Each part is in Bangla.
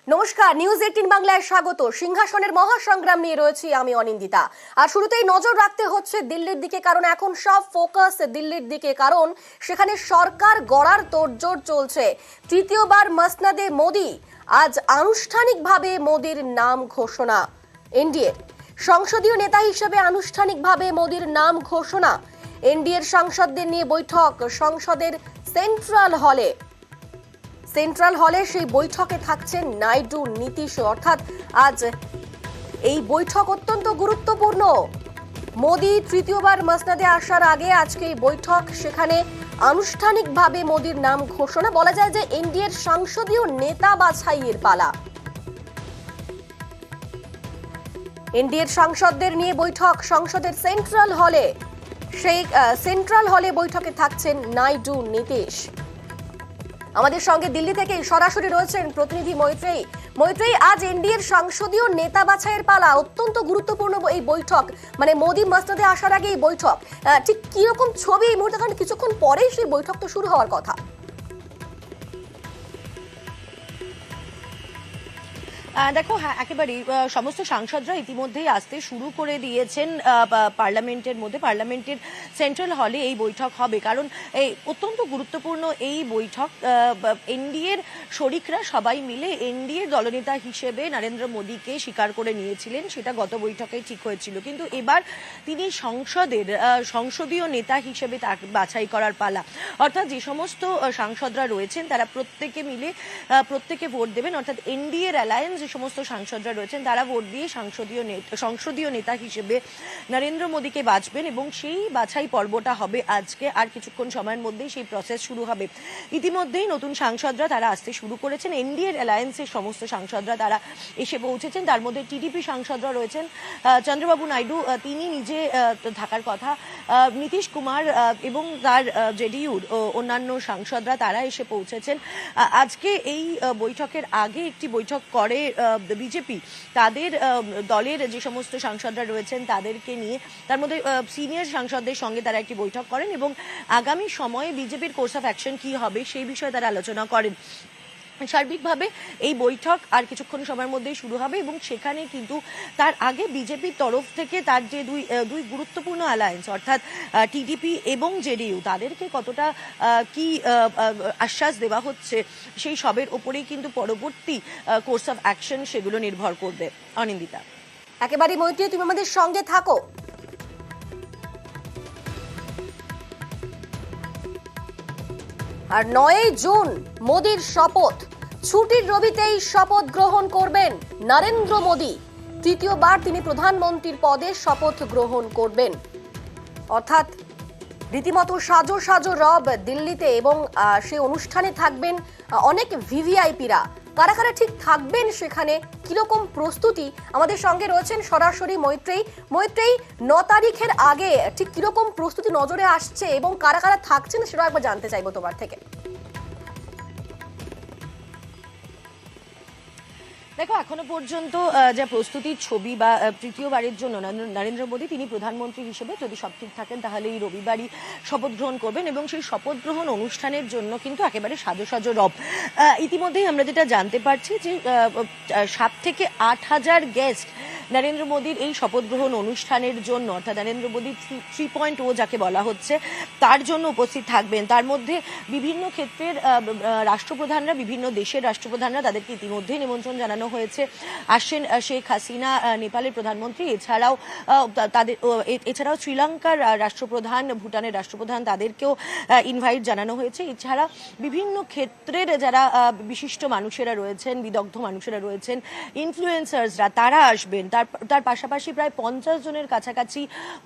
নমস্কার, নিউজ 18 বাংলায় স্বাগত। সিংহাসনের মহাসংগ্রাম নিয়ে রয়েছি আমি অনিন্দিতা। আর শুরুতেই নজর রাখতে হচ্ছে দিল্লির দিকে, কারণ এখন সব ফোকাস দিল্লির দিকে, কারণ সেখানে সরকার গড়ার তোড়জোড় চলছে। তৃতীয়বার মসনদে মোদি, আজ আনুষ্ঠানিকভাবে মোদির নাম ঘোষণা। এনডিএ সংসদীয় নেতা হিসেবে আনুষ্ঠানিকভাবে মোদির নাম ঘোষণা। এনডিএর সাংসদদের নিয়ে বৈঠক সংসদের সেন্ট্রাল হলে সেই বৈঠকে থাকছেন নাইডু, নীতিশ। অর্থাৎ আজ এই বৈঠক অত্যন্ত গুরুত্বপূর্ণ। মোদি তৃতীয়বার মসনদে আসার আগে আজকে এই বৈঠক, সেখানে আনুষ্ঠানিকভাবে মোদির নাম ঘোষণা। বলা যায় যে এনডিএর সংসদীয় নেতা বাছাইয়ের পালা। এনডিএর সাংসদদের নিয়ে বৈঠক সংসদের সেন্ট্রাল হলে বৈঠকে থাকছেন নাইডু, নীতিশ। আমাদের সঙ্গে দিল্লি থেকে সরাসরি রয়েছেন প্রতিনিধি মৈত্রেয়ী। আজ এনডিএর সংসদীয় নেতা বাছাইয়ের পালা, অত্যন্ত গুরুত্বপূর্ণ এই বৈঠক, মানে মোদি মসনদে আসার আগে এই বৈঠক। ঠিক কিরকম ছবি এই মুহূর্তে, কারণ কিছুক্ষণ পরেই সেই বৈঠক তো শুরু হওয়ার কথা। দেখো, হ্যাঁ, একেবারেই সমস্ত সাংসদরা ইতিমধ্যেই আসতে শুরু করে দিয়েছেন পার্লামেন্টের সেন্ট্রাল হলে এই বৈঠক হবে। কারণ এই অত্যন্ত গুরুত্বপূর্ণ এই বৈঠক। এনডিএর শরিকরা সবাই মিলে এনডিএর দলনেতা হিসেবে নরেন্দ্র মোদীকে স্বীকার করে নিয়েছিলেন, সেটা গত বৈঠকে ঠিক হয়েছিল। কিন্তু এবার তিনি সংসদীয় নেতা হিসেবে তাকে বাছাই করার পালা। অর্থাৎ যে সমস্ত সাংসদরা রয়েছেন তারা প্রত্যেকে ভোট দেবেন। অর্থাৎ এনডিএর অ্যালায়েন্স যে সমস্ত সাংসদরা রয়েছেন তারা ভোট দিয়ে সংসদীয় নেতা হিসেবে নরেন্দ্র মোদীকে বাছবেন, এবং সেই বাছাই পর্বটা হবে আজকে। আর কিছুক্ষণ সময়ের মধ্যেই সেই প্রসেস শুরু হবে। ইতিমধ্যেই নতুন সাংসদরা তারা আসতে শুরু করেছেন। এনডিএর অ্যালায়েন্সের সমস্ত সাংসদরা তারা এসে পৌঁছেছেন। তার মধ্যে টিডিপি সাংসদরা রয়েছেন, চন্দ্রবাবু নাইডু তিনি নিজে থাকার কথা, নীতিশ কুমার এবং তার জেডিইউর অন্যান্য সাংসদরা তারা এসে পৌঁছেছেন। আজকে এই বৈঠকের আগে একটি বৈঠক করে বিজেপি, তাদের দলের যে সমস্ত সাংসদরা রয়েছেন তাদেরকে নিয়ে, তার মধ্যে সিনিয়র সাংসদদের সঙ্গে তারা একটি বৈঠক করেন এবং আগামী সময়ে বিজেপির কোর্স অফ অ্যাকশন কি হবে সেই বিষয়ে তারা আলোচনা করেন। সার্বিকভাবে এই বৈঠক আর কিছুক্ষণ সময়ের মধ্যেই শুরু হবে, এবং সেখানে কিন্তু তার আগে বিজেপির তরফ থেকে তার যে দুই গুরুত্বপূর্ণ অ্যালায়েন্স, অর্থাৎ টিডিপি এবং জেডিইউ, তাদেরকে কতটা কি আশ্বাস দেওয়া হচ্ছে সেই সবের ওপরেই কিন্তু পরবর্তী কোর্স অফ অ্যাকশন সেগুলো নির্ভর করবে। অনিন্দিতা, একেবারে মৈত্রী, তুমি আমাদের সঙ্গে থাকো। আর 9 জুন মোদির শপথ, ছুটির রবিতেই শপথ গ্রহণ করবেন নরেন্দ্র মোদী। তৃতীয়বার তিনি প্রধানমন্ত্রীর পদে শপথ গ্রহণ করবেন। অর্থাৎ রীতিমতো সাজো রব দিল্লিতে, এবং সে অনুষ্ঠানে থাকবেন অনেক ভিভিআইপিরা। কারা কারা ঠিক থাকবেন সেখানে, কিরকম প্রস্তুতি, আমাদের সঙ্গে রয়েছেন সরাসরি মৈত্রেয়ী। 9 তারিখের আগে ঠিক কিরকম প্রস্তুতি নজরে আসছে এবং কারা কারা থাকছেন সেটা একবার জানতে চাইবো তোমার থেকে। দেখো, এখনো পর্যন্ত যা প্রস্তুতির ছবি, বা তৃতীয়বারের জন্য নরেন্দ্র মোদী তিনি প্রধানমন্ত্রী হিসেবে যদি সব ঠিক থাকেন তাহলে এই রবিবারই শপথ গ্রহণ করবেন, এবং সেই শপথ গ্রহণ অনুষ্ঠানের জন্য কিন্তু একেবারে সাজো রব। ইতিমধ্যেই আমরা যেটা জানতে পারছি যে 7 থেকে 8,000 গেস্ট নরেন্দ্র মোদীর এই শপথ গ্রহণ অনুষ্ঠানের জন্য, অর্থাৎ নরেন্দ্র মোদী 3.0 যাকে বলা হচ্ছে, তার জন্য উপস্থিত থাকবেন। তার মধ্যে বিভিন্ন ক্ষেত্রের রাষ্ট্রপ্রধানরা, বিভিন্ন দেশের রাষ্ট্রপ্রধানরা, তাদেরকে ইতিমধ্যেই নিমন্ত্রণ জানানো হয়েছে। আসছেন শেখ হাসিনা, নেপালের প্রধানমন্ত্রী, এছাড়াও শ্রীলঙ্কার রাষ্ট্রপ্রধান, ভুটানের রাষ্ট্রপ্রধান, তাদেরকেও ইনভাইট জানানো হয়েছে। এছাড়া বিভিন্ন ক্ষেত্রের যারা বিশিষ্ট মানুষেরা রয়েছেন, বিদগ্ধ মানুষেরা রয়েছেন, ইনফ্লুয়েন্সার্সরা, তারা আসবেন। তার পাশাপাশি প্রায় 50 জনের কাছাকাছি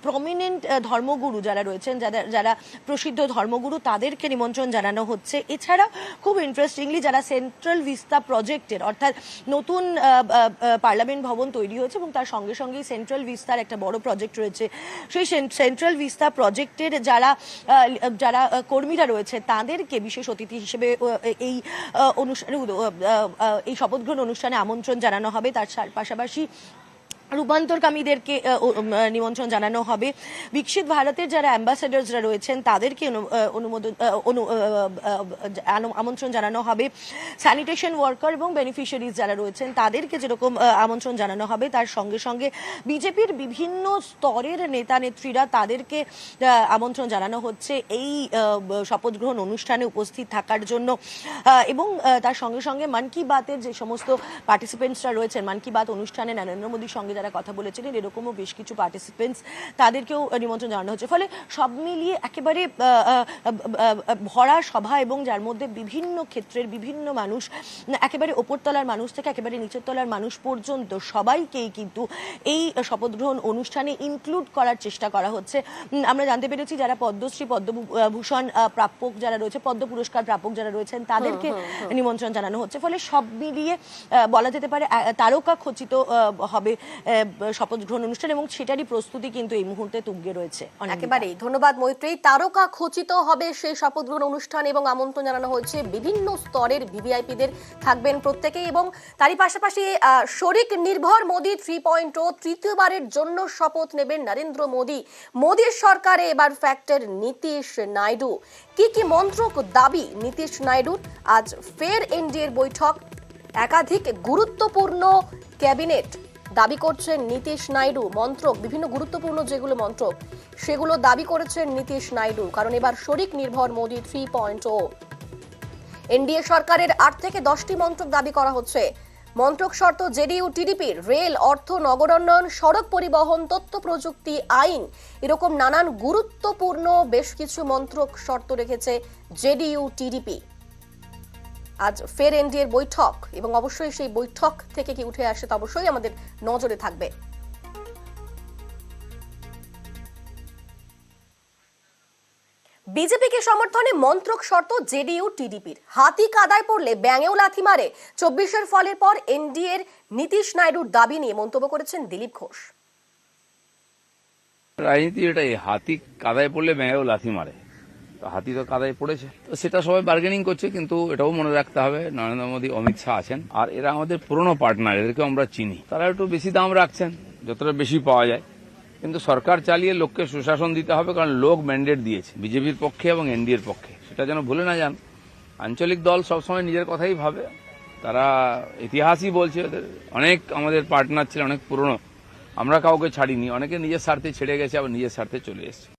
প্রমিনেন্ট ধর্মগুরু যারা রয়েছেন, যারা প্রসিদ্ধ ধর্মগুরু, তাদেরকে নিমন্ত্রণ জানানো হচ্ছে। এছাড়া খুব ইন্টারেস্টিংলি যারা সেন্ট্রাল ভিস্তা প্রজেক্টের, অর্থাৎ নতুন পার্লামেন্ট ভবন তৈরি হয়েছে এবং তার সঙ্গে সঙ্গেই সেন্ট্রাল ভিস্তার একটা বড় প্রজেক্ট রয়েছে, সেই সেন্ট্রাল ভিস্তা প্রজেক্টের যারা কর্মীরা রয়েছে তাদেরকে বিশেষ অতিথি হিসেবে এই অনুষ্ঠানে, এই শপথ গ্রহণ অনুষ্ঠানে আমন্ত্রণ জানানো হবে। তার পাশাপাশি রূপান্তরকামীদেরকে নিমন্ত্রণ জানানো হবে। বিকশিত ভারতের যারা অ্যাম্বাসেডার্সরা রয়েছেন তাদেরকে আমন্ত্রণ জানানো হবে। স্যানিটেশন ওয়ার্কার এবং বেনিফিশিয়ারিজ যারা রয়েছেন তাদেরকে যেরকম আমন্ত্রণ জানানো হবে, তার সঙ্গে সঙ্গে বিজেপির বিভিন্ন স্তরের নেতা নেত্রীরা তাদেরকে আমন্ত্রণ জানানো হচ্ছে এই শপথ গ্রহণ অনুষ্ঠানে উপস্থিত থাকার জন্য। এবং তার সঙ্গে সঙ্গে মন কি বাতের যে সমস্ত পার্টিসিপেন্টসরা রয়েছেন, মন কি বাত অনুষ্ঠানে নরেন্দ্র মোদীর সঙ্গে যারা কথা বলেছিলেন এরকমও বেশ কিছু পার্টিসিপেন্টস, তাদেরকেও নিমন্ত্রণ জানানো হচ্ছে। ফলে সব মিলিয়ে একেবারে ভরা সভা, এবং যার মধ্যে বিভিন্ন ক্ষেত্রের বিভিন্ন মানুষ, একেবারে ওপরতলার মানুষ থেকে একেবারে নিচের তলার মানুষ পর্যন্ত সবাইকেই কিন্তু এই শপথ গ্রহণ অনুষ্ঠানে ইনক্লুড করার চেষ্টা করা হচ্ছে। আমরা জানতে পেরেছি যারা পদ্মশ্রী, পদ্মভূষণ প্রাপক যারা রয়েছে, পদ্ম পুরস্কার প্রাপক যারা রয়েছেন তাদেরকে নিমন্ত্রণ জানানো হচ্ছে। ফলে সব মিলিয়ে বলা যেতে পারে তারকা খচিত হবে শপথ গ্রহণ অনুষ্ঠান, এবং সেটারই প্রস্তুতি কিন্তু এই মুহূর্তে তুঙ্গে রয়েছে। একেবারেই ধন্যবাদ মৈত্রী। তারকা খচিত হবে সেই শপথ গ্রহণ অনুষ্ঠান এবং আমন্ত্রণ জানানো হয়েছে বিভিন্ন স্তরের ভিভিআইপিদের, থাকবেন প্রত্যেকেই। এবং তারই পাশাপাশি শরিক নির্ভর মোদি 3.0 তৃতীয়বারের জন্য শপথ নেবেন নরেন্দ্র মোদী। মোদীর সরকারে এবার ফ্যাক্টর নীতিশ নাইডু। কি কি মন্ত্রক দাবি নীতিশ নাইডুর? আজ ফের এনডিএর বৈঠক, একাধিক গুরুত্বপূর্ণ ক্যাবিনেট দাবি করছেন নীতিশ নাইডু। মন্ত্রক, বিভিন্ন গুরুত্বপূর্ণ যেগুলো মন্ত্রক সেগুলো দাবি করেছেন নীতিশ নাইডু, কারণ এবার শরিক নির্ভর মোদি 3.0। এনডিএ সরকারের 8 থেকে 10টি মন্ত্রক দাবি করা হচ্ছে। মন্ত্রক শর্ত জেডিইউ টিডিপির রেল, অর্থ, নগরোন্নয়ন, সড়ক পরিবহন, তথ্য প্রযুক্তি, আইন, এরকম নানান গুরুত্বপূর্ণ বেশ কিছু মন্ত্রক শর্ত রেখেছে জেডিইউ টিডিপি। আজ ফের এনডিএর বৈঠক, এবং অবশ্যই সেই বৈঠক থেকে কি উঠে আসে তা অবশ্যই আমাদের নজরে থাকবে। বিজেপিকে সমর্থনে মন্ত্রক শর্ত জেডিইউ টিডিপির। হাতি কাদায় পড়লে ব্যাঙেও লাথি মারে। 24-এর ফলের পর এনডিএর নীতিশ নাইডুর দাবি নিয়ে মন্তব্য করেছেন দিলীপ ঘোষ। রাজনীতি এটাই, হাতি কাদায় পড়লে ব্যাঙেও লাথি মারে। তো হাতি তো কাদায় পড়েছে, তো সেটা সবাই বার্গেনিং করছে, কিন্তু এটাও মনে রাখতে হবে নরেন্দ্র মোদী, অমিত শাহ আছেন, আর এরা আমাদের পুরনো পার্টনার, এদেরকে আমরা চিনি। তারা একটু বেশি দাম রাখছেন, যতটা বেশি পাওয়া যায়, কিন্তু সরকার চালিয়ে লোককে সুশাসন দিতে হবে, কারণ লোক ম্যান্ডেট দিয়েছে বিজেপির পক্ষে এবং এনডিএর পক্ষে, সেটা যেন ভুলে না যান। আঞ্চলিক দল সবসময় নিজের কথাই ভাবে, তারা ইতিহাসই বলছে ওদের অনেক আমাদের পার্টনার ছিল, অনেক পুরনো, আমরা কাউকে ছাড়িনি, অনেকে নিজের স্বার্থে ছেড়ে গেছে, আবার নিজের স্বার্থে চলে এসেছে।